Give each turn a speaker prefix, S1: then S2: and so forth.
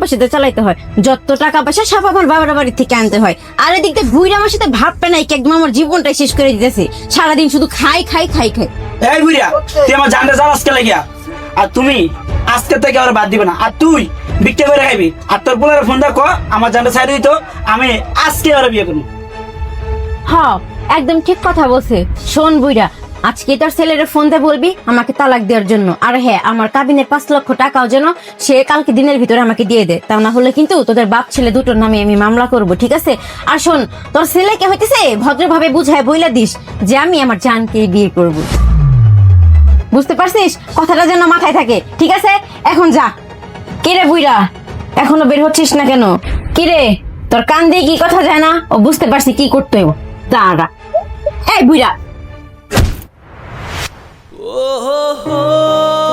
S1: পয়সাতে চালাইতে হয়, যত টাকা পয়সা সব আমার বাবার বাড়ি থেকে আনতে হয়। আর এদিক দিয়ে বুইরা আমার সাথে ভাববে নাই কি একদম আমার জীবনটাই শেষ করে দিতেছে, সারাদিন শুধু খাই খাই খাই খাই।
S2: এই বুইরা, তুই আমার জানতে চাল আজকে লাগিয়া, আর তুমি আজকে থেকে আর বাদ দিবে না, আর তুই বিক্রি করে খাইবি। আর তোর বোনের ফোন দেখো আমার জানতে চাই দিত, আমি আজকে আর বিয়ে করবো।
S1: হ্যাঁ একদম ঠিক কথা বলছে। শোন বুইরা, আজকে তোর ছেলের ফোন দিয়ে বলবি আমাকে তালাক দেওয়ার জন্য। আর হ্যাঁ, আমার কাবিনের 5 লক্ষ টাকাও যেন সে কালকে দিনের ভিতরে আমাকে দিয়ে দে, তা না হলে কিন্তু তোদের বাপ ছেলে দুটোর নামে আমি মামলা করব, ঠিক আছে? আর শোন, তোর ছেলেকে হইতেছে ভদ্রভাবে বুঝায় বইলা দিস যে আমি আমার জানকে বিয়ে করব। বুঝতে পারছিস? কথাটা যেন মাথায় থাকে, ঠিক আছে? এখন যা। কিরে বুইরা, এখনো বের হচ্ছিস না কেন? কিরে, তোর কান দিয়ে কি কথা যায় না? ও বুঝতে পারছি কি করতে হবে। দাঁড়া। এই বুইরা,
S3: oh, oh, oh.